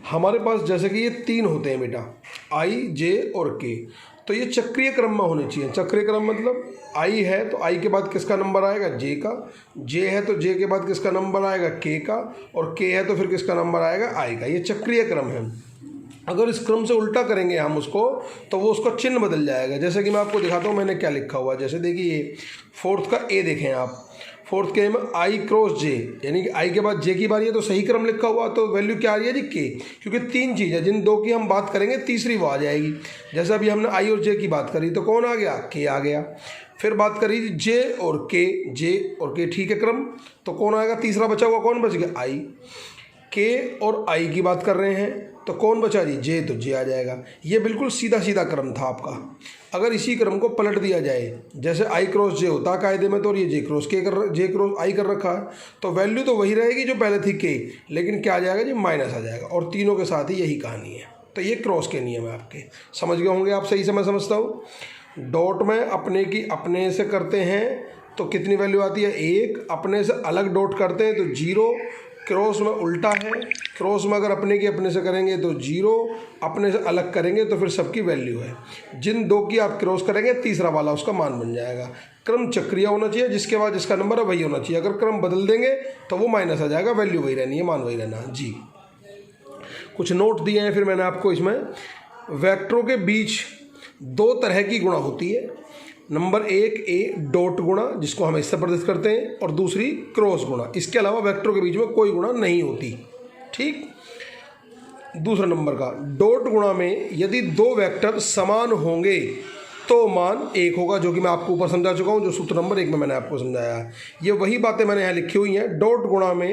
हमारे पास जैसे कि ये 3 होते हैं बेटा, आई जे और के, तो ये चक्रीय क्रम में होने चाहिए। चक्रीय क्रम मतलब आई है तो आई के बाद किसका नंबर आएगा, जे का, जे है तो जे के बाद किसका नंबर आएगा, के का, और के है तो फिर किसका नंबर आएगा, आई का। ये चक्रीय क्रम है। अगर इस क्रम से उल्टा करेंगे हम उसको तो वो उसका चिन्ह बदल जाएगा। जैसे कि मैं आपको दिखाता हूँ मैंने क्या लिखा हुआ है। जैसे देखिए ये फोर्थ का ए देखें आप, फोर्थ के में आई क्रॉस जे, यानी कि आई के बाद जे की बारी है तो सही क्रम लिखा हुआ, तो वैल्यू क्या आ रही है जी, के। क्योंकि 3 चीज़ है, जिन 2 की हम बात करेंगे तीसरी वो आ जाएगी। जैसे अभी हमने आई और जे की बात करी तो कौन आ गया, के आ गया। फिर बात करी जे और के, जे और के ठीक है क्रम, तो कौन आएगा, तीसरा बचा हुआ कौन बच गया, आई। के और आई की बात कर रहे हैं तो कौन बचा जी, जे, तो जे आ जाएगा। ये बिल्कुल सीधा सीधा क्रम था आपका। अगर इसी क्रम को पलट दिया जाए, जैसे आई क्रॉस जे होता कायदे में, तो और ये जे क्रॉस आई कर रखा है, तो वैल्यू तो वही रहेगी जो पहले थी के, लेकिन क्या आ जाएगा जी, माइनस आ जाएगा। और तीनों के साथ ही यही कहानी है। तो ये क्रॉस के नियम है आपके, समझ गए होंगे आप, सही से मैं समझता हूँ। डॉट में अपने की अपने से करते हैं तो कितनी वैल्यू आती है, 1। अपने से अलग डॉट करते हैं तो 0। क्रॉस में उल्टा है, क्रॉस में अगर अपने की अपने से करेंगे तो 0, अपने से अलग करेंगे तो फिर सबकी वैल्यू है। जिन 2 की आप क्रॉस करेंगे तीसरा वाला उसका मान बन जाएगा। क्रम चक्रीय होना चाहिए, जिसके बाद जिसका नंबर है वही होना चाहिए। अगर क्रम बदल देंगे तो वो माइनस आ जाएगा, वैल्यू वही रहनी है, मान वही रहना जी। कुछ नोट दिए हैं फिर मैंने आपको इसमें। वेक्टरों के बीच 2 तरह की गुणा होती है। नंबर 1 ए डॉट गुणा, जिसको हम इससे प्रदर्शित करते हैं, और दूसरी क्रॉस गुणा। इसके अलावा वेक्टरों के बीच में कोई गुणा नहीं होती, ठीक। दूसरा नंबर का डॉट गुणा में यदि 2 वेक्टर समान होंगे तो मान 1 होगा, जो कि मैं आपको ऊपर समझा चुका हूँ, जो सूत्र नंबर 1 में मैंने आपको समझाया है। ये वही बातें मैंने यहाँ लिखी हुई हैं। डॉट गुणा में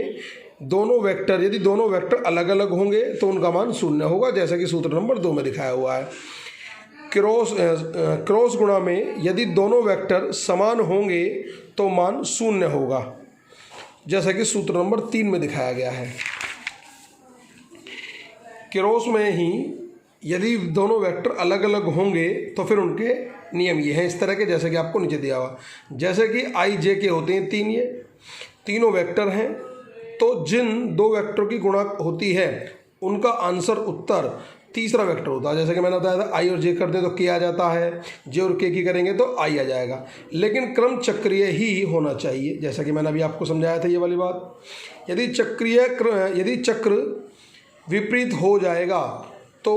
यदि दोनों वेक्टर अलग अलग होंगे तो उनका मान 0 होगा, जैसा कि सूत्र नंबर 2 में दिखाया हुआ है। क्रॉस गुणा में यदि दोनों वेक्टर समान होंगे तो मान 0 होगा, जैसा कि सूत्र नंबर 3 में दिखाया गया है। क्रॉस में ही यदि दोनों वेक्टर अलग अलग होंगे तो फिर उनके नियम ये हैं इस तरह के, जैसे कि आपको नीचे दिया हुआ। जैसे कि आई जे के होते हैं 3, ये तीनों वेक्टर हैं, तो जिन 2 वेक्टर की गुणा होती है उनका आंसर उत्तर तीसरा वेक्टर होता है। जैसे कि मैंने बताया था आई और जे करते हैं तो के आ जाता है, जे और के की करेंगे तो आई आ जाएगा। लेकिन क्रम चक्रीय ही होना चाहिए, जैसा कि मैंने अभी आपको समझाया था ये वाली बात। यदि चक्र विपरीत हो जाएगा तो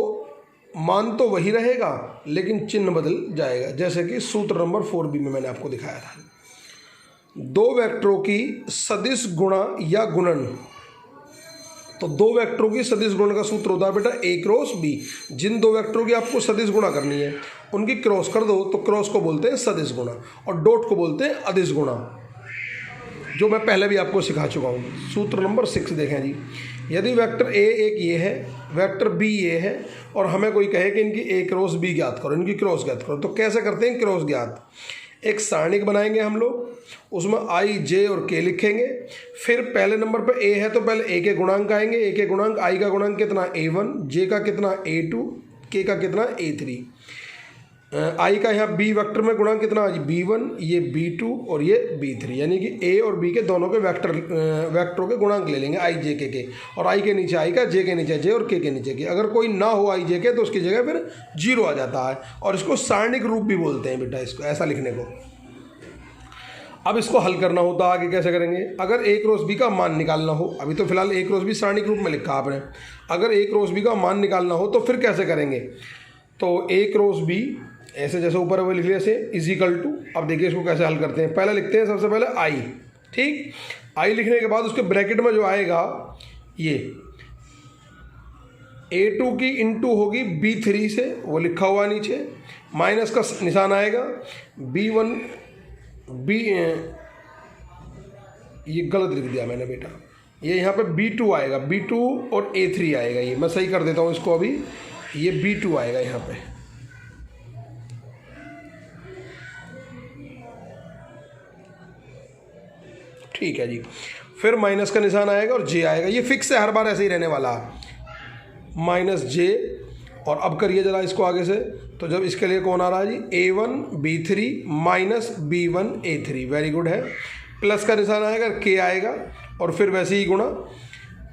मान तो वही रहेगा लेकिन चिन्ह बदल जाएगा, जैसे कि सूत्र नंबर 4b में मैंने आपको दिखाया था। 2 वेक्टरों की सदिश गुणा या गुणन, तो 2 वेक्टरों की सदिश गुणन का सूत्र होता है बेटा ए क्रॉस बी। जिन 2 वेक्टरों की आपको सदिश गुणा करनी है उनकी क्रॉस कर दो तो क्रॉस को बोलते हैं सदिश गुणा, और डॉट को बोलते हैं अदिश गुणा, जो मैं पहले भी आपको सिखा चुका हूँ। सूत्र नंबर 6 देखें जी। यदि वेक्टर ए एक ये है, वेक्टर बी ये है, और हमें कोई कहे कि इनकी ए क्रॉस बी ज्ञात करो, इनकी क्रॉस ज्ञात करो, तो कैसे करते हैं क्रॉस ज्ञात। एक सारणिक बनाएंगे हम लोग, उसमें आई जे और के लिखेंगे। फिर पहले नंबर पर ए है तो पहले ए के गुणांक आएंगे। ए के गुणांक, आई का गुणांक कितना a1, जे का कितना a2, के का कितना a3। आई का यहाँ बी वेक्टर में गुणांक कितना b1, ये b2 और ये b3, यानी कि ए और बी के दोनों के वेक्टरों के गुणांक ले लेंगे आई जे के, और आई के नीचे आई का, जे के नीचे जे और के नीचे के। अगर कोई ना हो आई जे के तो उसकी जगह फिर 0 आ जाता है, और इसको सारणिक रूप भी बोलते हैं बेटा, इसको ऐसा लिखने को। अब इसको हल करना होता है, आगे कैसे करेंगे। अगर ए क्रॉस बी का मान निकालना हो, अभी तो फिलहाल ए क्रॉस बी सारणिक रूप में लिखा आपने, अगर ए क्रॉस बी का मान निकालना हो तो फिर कैसे करेंगे। तो ए क्रॉस बी ऐसे जैसे ऊपर वो लिख लिया ऐसे इजिकल टू। अब देखिए इसको कैसे हल करते हैं। पहले लिखते हैं सबसे पहले आई, ठीक। आई लिखने के बाद उसके ब्रैकेट में जो आएगा ये a2 की इंटू होगी b3 से, वो लिखा हुआ नीचे, माइनस का निशान आएगा। b1 ये गलत लिख दिया मैंने बेटा, ये यहाँ पे b2 आएगा, b2 और a3 आएगा। ये मैं सही कर देता हूँ इसको, अभी ये b2 आएगा यहाँ पे, ठीक है जी। फिर माइनस का निशान आएगा और जे आएगा, ये फिक्स है, हर बार ऐसे ही रहने वाला, माइनस जे। और अब करिए जरा इसको आगे से, तो जब इसके लिए कौन आ रहा है जी, a1 b3 minus b1 a3, very good है। प्लस का निशान आएगा, के आएगा, और फिर वैसे ही गुणा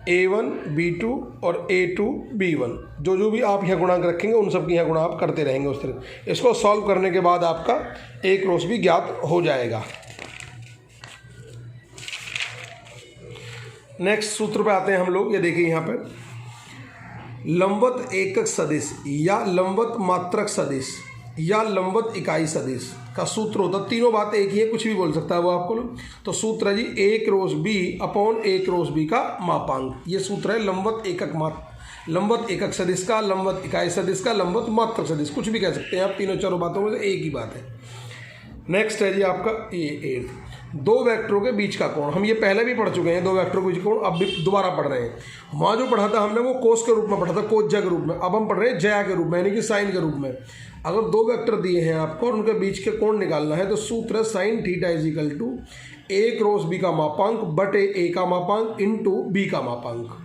A1 B2 और A2 B1, जो भी आप यहाँ गुणांक रखेंगे उन सब की यहाँ गुणा आप करते रहेंगे उस तरह। इसको सॉल्व करने के बाद आपका A क्रॉस B ज्ञात हो जाएगा। नेक्स्ट सूत्र पे आते हैं हम लोग। ये देखिए यहाँ पर लंबवत एकक सदिश या लंबवत मात्रक सदिश या लंबवत इकाई सदिश का सूत्र होता है। तीनों बात एक ही है, कुछ भी बोल सकता है वो आपको। तो सूत्र है जी A cross B upon A cross B का मापांक। ये सूत्र है लंबवत एकक सदिश का, लंबवत इकाई सदिश का, लंबवत मात्रक सदिश, कुछ भी कह सकते हैं आप। तीनों चारों बातों में से एक ही बात है। नेक्स्ट है जी आपका ये दो वेक्टरों के बीच का कोण। हम ये पहले भी पढ़ चुके हैं, दो वेक्टरों के बीच कोण, अब भी दोबारा पढ़ रहे हैं। वहाँ जो पढ़ा था हमने वो कोस के रूप में पढ़ा था, कोज्या के रूप में। अब हम पढ़ रहे हैं जया के रूप में, यानी कि साइन के रूप में। अगर दो वेक्टर दिए हैं आपको और उनके बीच के कोण निकालना है तो सूत्र है sine theta is equal to A cross B का मापांक बटे A का मापांक इंटू B का मापांक।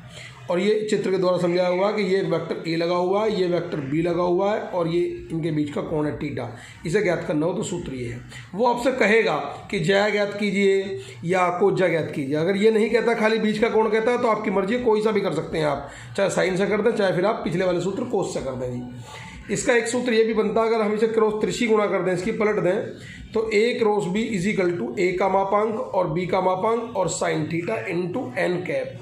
और ये चित्र के द्वारा समझाया हुआ है कि ये वेक्टर A लगा हुआ है, ये वेक्टर B लगा हुआ है और ये इनके बीच का कोण है थीटा। इसे ज्ञात करना हो तो सूत्र ये है। वो आपसे कहेगा कि जया ज्ञात कीजिए या कोज्या ज्ञात कीजिए। अगर ये नहीं कहता, खाली बीच का कोण कहता है, तो आपकी मर्जी, कोई सा भी कर सकते हैं आप, चाहे साइन से कर दें, चाहे फिर आप पिछले वाले सूत्र कोस से कर दें जी। इसका एक सूत्र ये भी बनता है, अगर हम इसे क्रॉस त्रिशी गुणा कर दें, इसकी पलट दें, तो A cross B is equal to A का मापांक और B का मापांक और sine theta into n cap.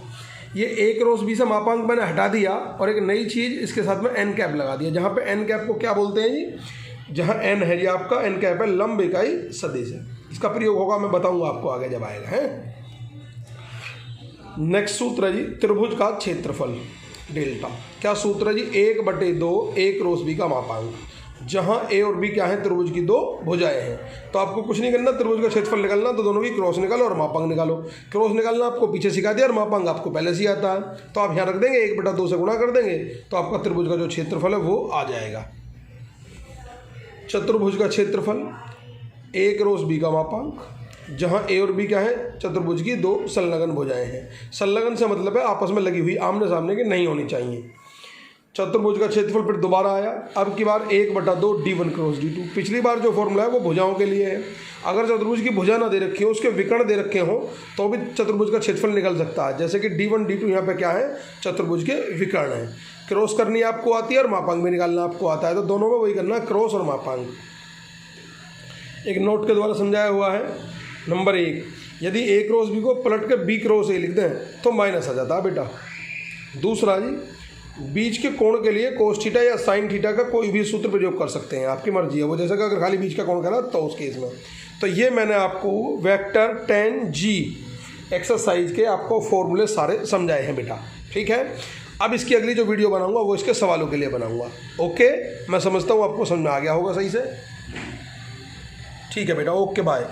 ये A क्रॉस B से मापांक मैंने हटा दिया और एक नई चीज़ इसके साथ में एन कैप लगा दिया, जहाँ पे एन कैप को क्या बोलते हैं जी, जहाँ एन है जी आपका, एन कैप है लंब इकाई सदिश है। इसका प्रयोग होगा, मैं बताऊंगा आपको आगे जब आएगा है। नेक्स्ट सूत्र है जी त्रिभुज का क्षेत्रफल डेल्टा। क्या सूत्र है जी 1/2 A क्रॉस B का मापांक, जहाँ A और B क्या है, त्रिभुज की दो भुजाएं हैं। तो आपको कुछ नहीं करना, त्रिभुज का क्षेत्रफल निकालना, तो दोनों की क्रॉस निकालो और मापांक निकालो। क्रॉस निकालना आपको पीछे सिखा दिया और मापांक आपको पहले से ही आता है, तो आप यहाँ रख देंगे, 1/2 से गुणा कर देंगे, तो आपका त्रिभुज का जो क्षेत्रफल है वो आ जाएगा। चतुर्भुज का क्षेत्रफल A क्रॉस B का मापांक, जहाँ A और B क्या है, चतुर्भुज की दो संलग्न भुजाएं हैं। संलग्न से मतलब है आपस में लगी हुई, आमने सामने की नहीं होनी चाहिए। चतुर्भुज का क्षेत्रफल फिर दोबारा आया, अब की बार 1/2 D1 क्रॉस D2। पिछली बार जो फॉर्मूला है वो भुजाओं के लिए है। अगर चतुर्भुज की भुजा ना दे रखी हो, उसके विकर्ण दे रखे हो, तो भी चतुर्भुज का क्षेत्रफल निकल सकता है। जैसे कि D1 D2 यहाँ पे क्या है, चतुर्भुज के विकर्ण है। क्रॉस करनी आपको आती है और मापांक भी निकालना आपको आता है, तो दोनों में वही करना, क्रॉस और मापांक। एक नोट के द्वारा समझाया हुआ है। नंबर 1, यदि A क्रॉस B को पलट के B क्रॉस A लिख दें तो माइनस आ जाता है बेटा। दूसरा जी, बीच के कोण के लिए कोस थीटा या साइन थीटा का कोई भी सूत्र प्रयोग कर सकते हैं, आपकी मर्जी है वो। जैसे कि अगर खाली बीच का कोण करा तो उस केस में, तो ये मैंने आपको वेक्टर 10G एक्सरसाइज के आपको फॉर्मूले सारे समझाए हैं बेटा, ठीक है। अब इसकी अगली जो वीडियो बनाऊंगा वो इसके सवालों के लिए बनाऊंगा। ओके, मैं समझता हूँ आपको समझ में आ गया होगा सही से। ठीक है बेटा, ओके बाय।